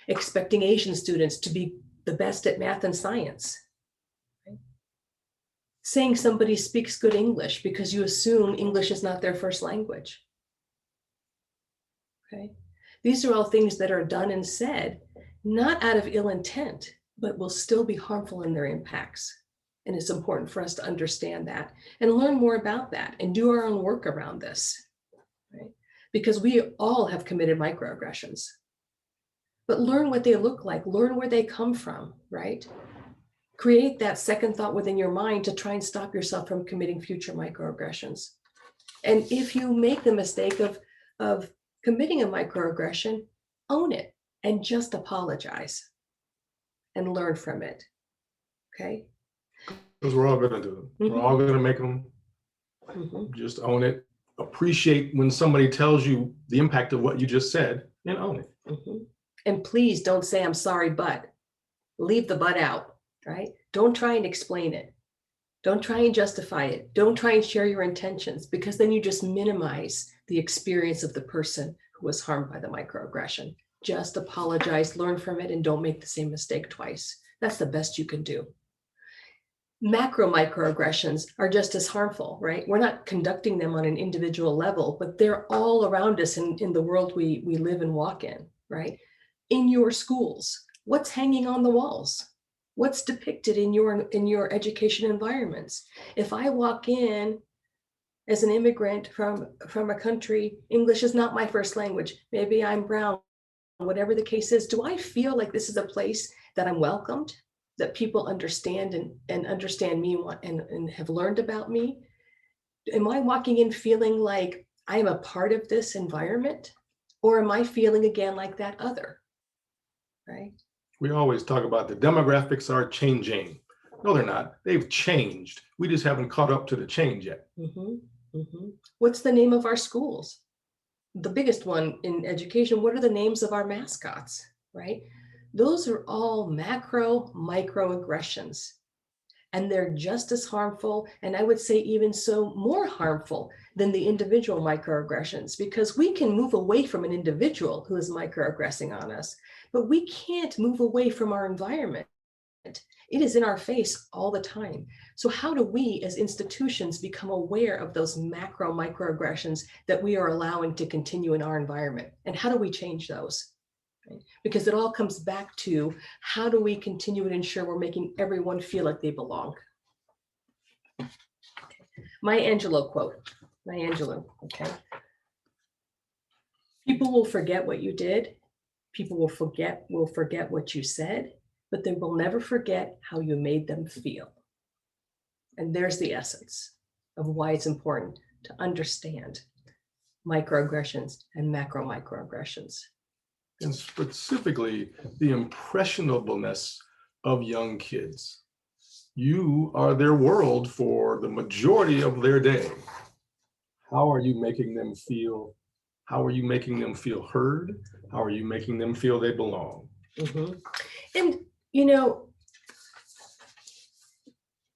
expecting Asian students to be the best at math and science, right? Saying somebody speaks good English because you assume English is not their first language, okay? These are all things that are done and said, not out of ill intent, but will still be harmful in their impacts. And it's important for us to understand that and learn more about that and do our own work around this. because we all have committed microaggressions. But learn what they look like, learn where they come from, right? Create that second thought within your mind to try and stop yourself from committing future microaggressions. And if you make the mistake of committing a microaggression, own it and just apologize and learn from it, okay? Because we're all gonna do them. We're all gonna make them. Just own it. Appreciate when somebody tells you the impact of what you just said, and own it. And please don't say, I'm sorry, but. Leave the but out, right? Don't try and explain it. Don't try and justify it. Don't try and share your intentions, because then you just minimize the experience of the person who was harmed by the microaggression. Just apologize, learn from it, and don't make the same mistake twice. That's the best you can do. Macro microaggressions are just as harmful, right? We're not conducting them on an individual level, but they're all around us in the world we live and walk in, right? In your schools, what's hanging on the walls? What's depicted in your education environments? If I walk in as an immigrant from a country, English is not my first language, maybe I'm brown, whatever the case is, do I feel like this is a place that I'm welcomed, that people understand and understand me and have learned about me? Am I walking in feeling like I am a part of this environment? Or am I feeling again like that other, right? We always talk about the demographics are changing. No, they're not. They've changed. We just haven't caught up to the change yet. What's the name of our schools? The biggest one in education, what are the names of our mascots, right? Those are all macro microaggressions, and they're just as harmful, and I would say even so more harmful than the individual microaggressions, because we can move away from an individual who is microaggressing on us, but we can't move away from our environment. It is in our face all the time. So how do we as institutions become aware of those macro microaggressions that we are allowing to continue in our environment? And how do we change those? Right? Because it all comes back to, how do we continue to ensure we're making everyone feel like they belong? Maya Angelou quote, Maya Angelou, okay? People will forget what you did. People will forget what you said, but they will never forget how you made them feel. And there's the essence of why it's important to understand microaggressions and macro microaggressions. And specifically, the impressionableness of young kids. You are their world for the majority of their day. How are you making them feel? How are you making them feel heard? How are you making them feel they belong? And, you know,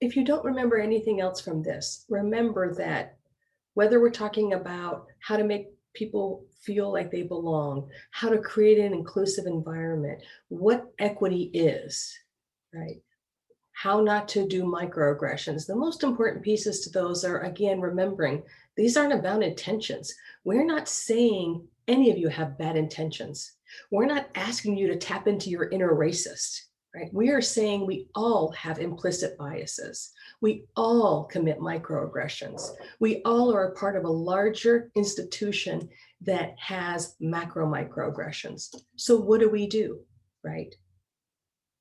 if you don't remember anything else from this, remember that whether we're talking about how to make people feel like they belong, how to create an inclusive environment, what equity is, right? How not to do microaggressions. The most important pieces to those are, again, remembering these aren't about intentions. We're not saying any of you have bad intentions. We're not asking you to tap into your inner racist, right? We are saying we all have implicit biases. We all commit microaggressions. We all are a part of a larger institution that has macro microaggressions. So what do we do, right?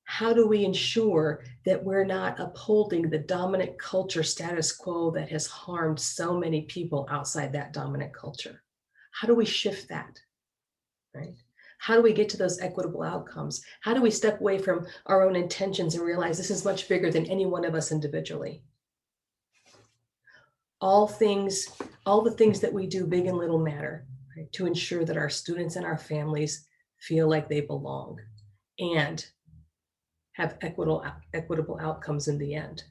How do we ensure that we're not upholding the dominant culture status quo that has harmed so many people outside that dominant culture? How do we shift that, right? How do we get to those equitable outcomes? How do we step away from our own intentions and realize this is much bigger than any one of us individually? All the things that we do, big and little, matter, right? To ensure that our students and our families feel like they belong and have equitable outcomes in the end,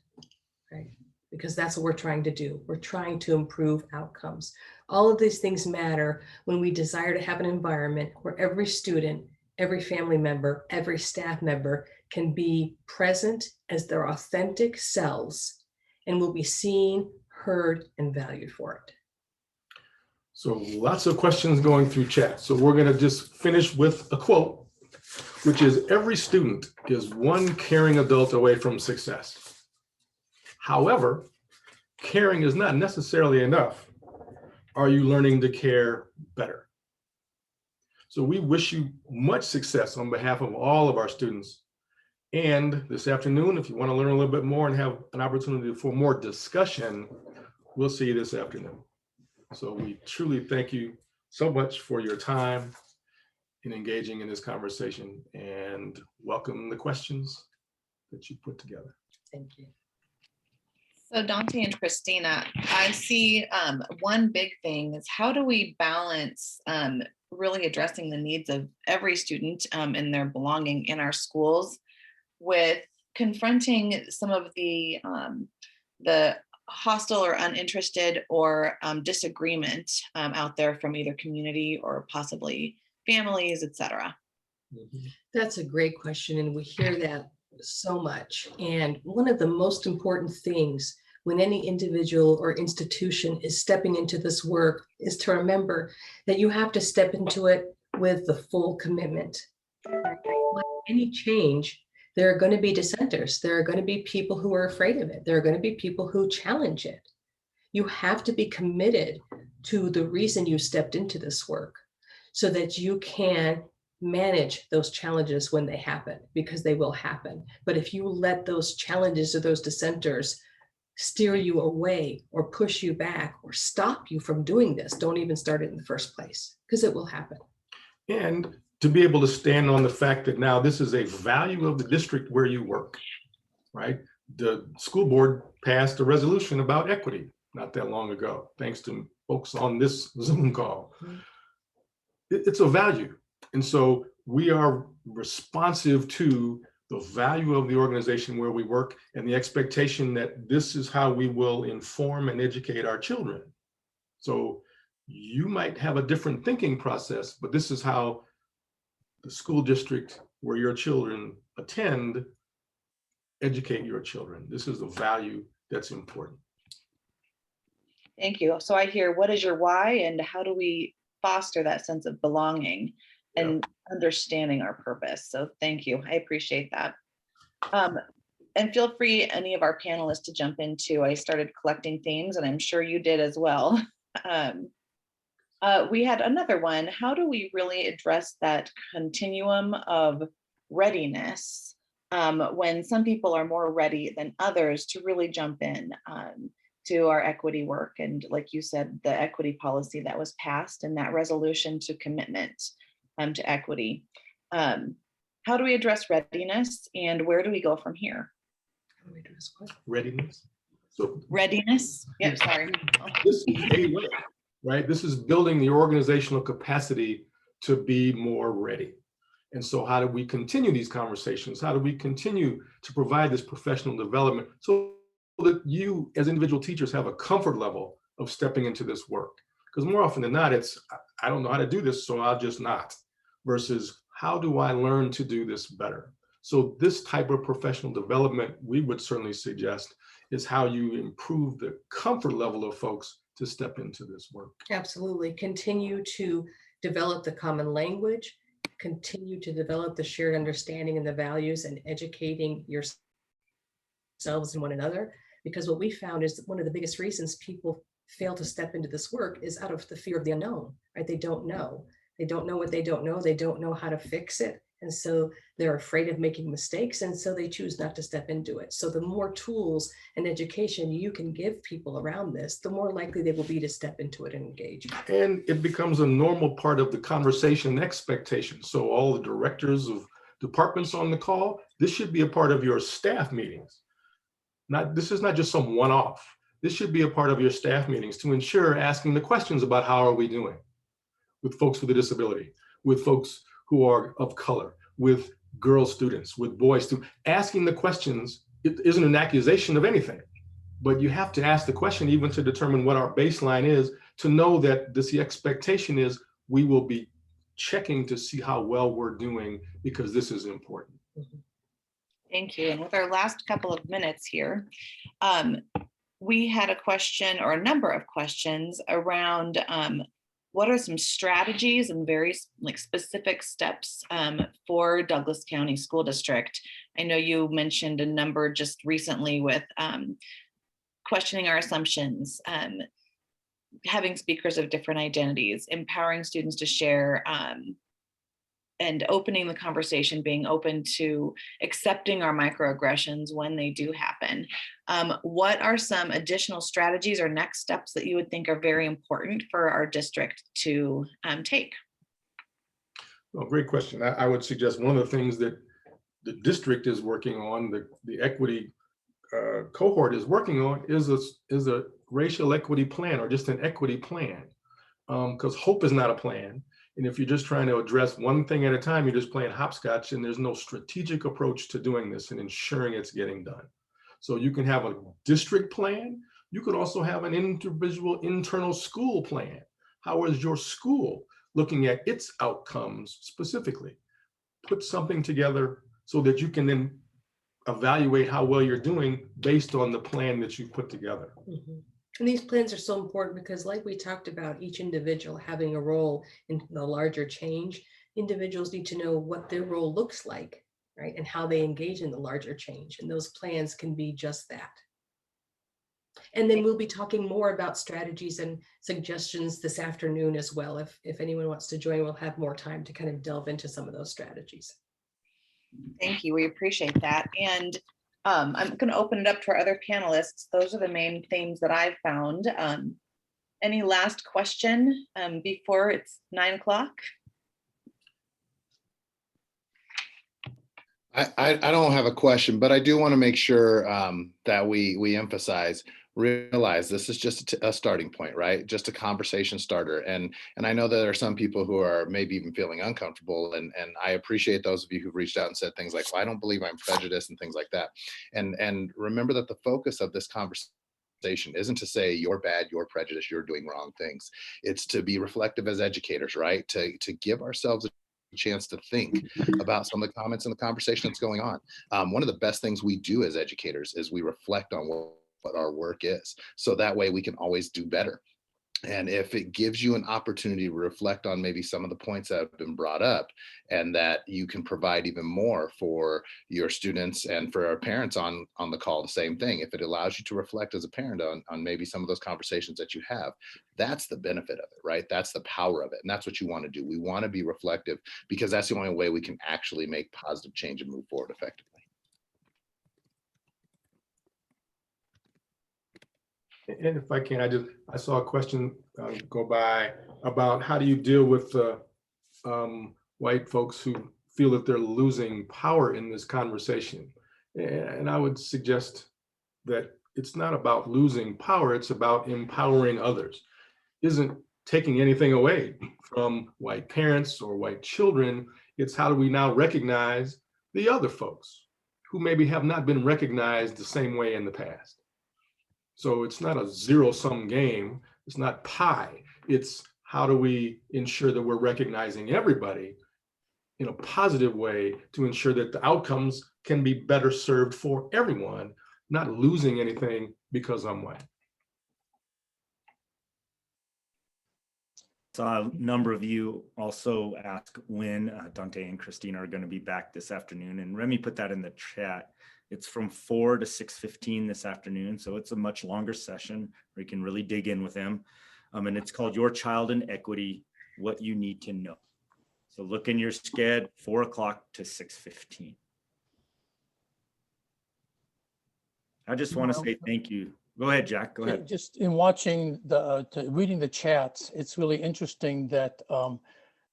right? Because that's what we're trying to do. We're trying to improve outcomes. All of these things matter when we desire to have an environment where every student, every family member, every staff member can be present as their authentic selves and will be seen, heard, and valued for it. So lots of questions going through chat. So we're gonna just finish with a quote, which is, every student is one caring adult away from success. However, caring is not necessarily enough. are you learning to care better? So we wish you much success on behalf of all of our students. And this afternoon, if you want to learn a little bit more and have an opportunity for more discussion, we'll see you this afternoon. So we truly thank you so much for your time in engaging in this conversation, and welcome the questions that you put together. Thank you. So Dante and Christina, I see one big thing is how do we balance really addressing the needs of every student and their belonging in our schools with confronting some of the hostile or uninterested or disagreement out there from either community or possibly families, etc. That's a great question, and we hear that so much. And one of the most important things when any individual or institution is stepping into this work is to remember that you have to step into it with the full commitment. Like any change, there are going to be dissenters. There are going to be people who are afraid of it. There are going to be people who challenge it. You have to be committed to the reason you stepped into this work so that you can manage those challenges when they happen, because they will happen. But if you let those challenges or those dissenters steer you away or push you back or stop you from doing this, don't even start it in the first place, because it will happen. And to be able to stand on the fact that now this is a value of the district where you work, right? The school board passed a resolution about equity not that long ago, thanks to folks on this Zoom call. It's a value. And so we are responsive to the value of the organization where we work and the expectation that this is how we will inform and educate our children. So you might have a different thinking process, but this is how the school district where your children attend educate your children. This is the value that's important. Thank you. So I hear, what is your why and how do we foster that sense of belonging and understanding our purpose? So thank you. I appreciate that. And feel free, any of our panelists, to jump in too. I started collecting themes and I'm sure you did as well. We had another one. How do we really address that continuum of readiness when some people are more ready than others to really jump in to our equity work? And like you said, the equity policy that was passed and that resolution to commitment to equity. How do we address readiness and where do we go from here? How do we address what? Readiness. So Readiness. Yep, sorry. this is a way, right? This is building the organizational capacity to be more ready. And so how do we continue these conversations? How do we continue to provide this professional development so that you as individual teachers have a comfort level of stepping into this work? Because more often than not, it's, I don't know how to do this, so I'll just not, versus how do I learn to do this better? So this type of professional development, we would certainly suggest, is how you improve the comfort level of folks to step into this work. Absolutely. Continue to develop the common language, continue to develop the shared understanding and the values, and educating yourselves and one another. Because what we found is that one of the biggest reasons people fail to step into this work is out of the fear of the unknown, right? They don't know. They don't know what they don't know. They don't know how to fix it. And so they're afraid of making mistakes. And so they choose not to step into it. So the more tools and education you can give people around this, the more likely they will be to step into it and engage. And it becomes a normal part of the conversation and expectation. So all the directors of departments on the call, this should be a part of your staff meetings. This is not just some one-off. This should be a part of your staff meetings to ensure asking the questions about how are we doing with folks with a disability, with folks who are of color, with girl students, with boy students. Asking the questions, it isn't an accusation of anything, but you have to ask the question even to determine what our baseline is, to know that the expectation is we will be checking to see how well we're doing, because this is important. Thank you. And with our last couple of minutes here, we had a question, or a number of questions around what are some strategies and very specific steps for Douglas County School District? I know you mentioned a number just recently with questioning our assumptions, having speakers of different identities, empowering students to share, and opening the conversation, being open to accepting our microaggressions when they do happen. What are some additional strategies or next steps that you would think are very important for our district to take? Well, great question. I would suggest one of the things that the district is working on, the equity cohort is working on, is a racial equity plan, or just an equity plan. Because hope is not a plan. And if you're just trying to address one thing at a time, you're just playing hopscotch, and there's no strategic approach to doing this and ensuring it's getting done. So you can have a district plan. You could also have an individual internal school plan. How is your school looking at its outcomes specifically? Put something together so that you can then evaluate how well you're doing based on the plan that you put together. Mm-hmm. And these plans are so important because, like we talked about, each individual having a role in the larger change, individuals need to know what their role looks like, right? And how they engage in the larger change. And those plans can be just that. And then we'll be talking more about strategies and suggestions this afternoon as well. If anyone wants to join, we'll have more time to kind of delve into some of those strategies. Thank you. We appreciate that. And I'm going to open it up to our other panelists. Those are the main themes that I've found. Any last question before it's 9 o'clock? I don't have a question, but I do want to make sure that we emphasize, realize this is just a starting point, right? Just a conversation starter. And I know that there are some people who are maybe even feeling uncomfortable. And I appreciate those of you who've reached out and said things like, well, I don't believe I'm prejudiced and things like that. And remember that the focus of this conversation isn't to say you're bad, you're prejudiced, you're doing wrong things. It's to be reflective as educators, right? To give ourselves a chance to think about some of the comments and the conversation that's going on. One of the best things we do as educators is we reflect on what our work is. So that way we can always do better. And if it gives you an opportunity to reflect on maybe some of the points that have been brought up, and that you can provide even more for your students and for our parents on the call, the same thing. If it allows you to reflect as a parent on maybe some of those conversations that you have, that's the benefit of it, right? That's the power of it. And that's what you want to do. We want to be reflective because that's the only way we can actually make positive change and move forward effectively. And if I can, I saw a question go by about how do you deal with white folks who feel that they're losing power in this conversation. And I would suggest that it's not about losing power, it's about empowering others. Isn't taking anything away from white parents or white children. It's how do we now recognize the other folks who maybe have not been recognized the same way in the past. So it's not a zero-sum game. It's not pie. It's how do we ensure that we're recognizing everybody in a positive way to ensure that the outcomes can be better served for everyone, not losing anything because I'm white. Saw a number of you also ask when Dante and Christina are going to be back this afternoon, and Remy put that in the chat. It's from 4 to 6:15 this afternoon, so it's a much longer session where you can really dig in with them. And it's called Your Child in Equity, What You Need to Know. So look in your sched, 4 o'clock to 6:15. I just want to say thank you. Go ahead, Jack. Go ahead. Just in watching reading the chats, it's really interesting that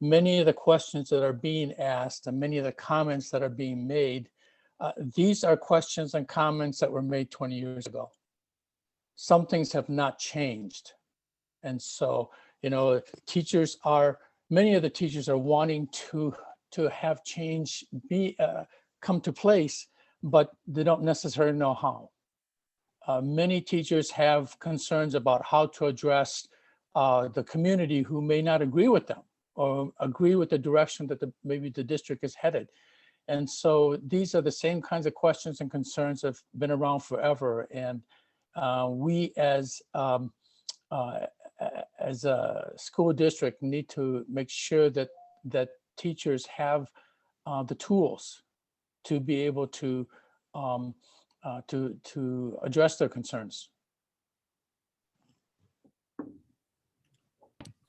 many of the questions that are being asked and many of the comments that are being made, these are questions and comments that were made 20 years ago. Some things have not changed. And so, you know, many of the teachers are wanting to have change come to place, but they don't necessarily know how. Many teachers have concerns about how to address the community who may not agree with them or agree with the direction that maybe the district is headed. And so these are the same kinds of questions and concerns that have been around forever. And we as a school district need to make sure that teachers have the tools to be able to address their concerns.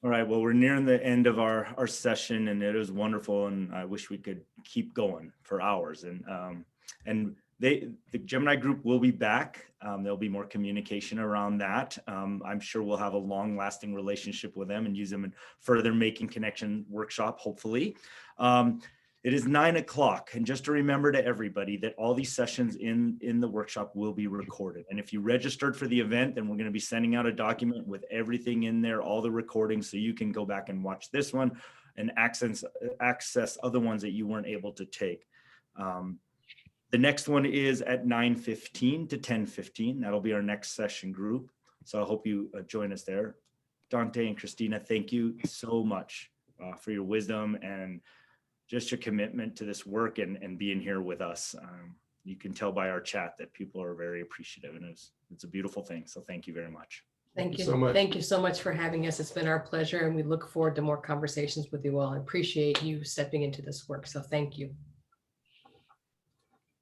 All right, well, we're nearing the end of our session, and it was wonderful, and I wish we could keep going for hours. And the Gemini group will be back. There'll be more communication around that. I'm sure we'll have a long-lasting relationship with them and use them in further Making Connection workshop, hopefully. It is 9 o'clock, and just to remember to everybody that all these sessions in the workshop will be recorded. And if you registered for the event, then we're going to be sending out a document with everything in there, all the recordings, so you can go back and watch this one and access other ones that you weren't able to take. The next one is at 9:15 to 10:15. That'll be our next session group. So I hope you join us there. Dante and Christina, thank you so much for your wisdom and just your commitment to this work and being here with us. You can tell by our chat that people are very appreciative, and it's a beautiful thing. So thank you very much. Thank you so much. Thank you so much for having us. It's been our pleasure, and we look forward to more conversations with you all. I appreciate you stepping into this work. So thank you.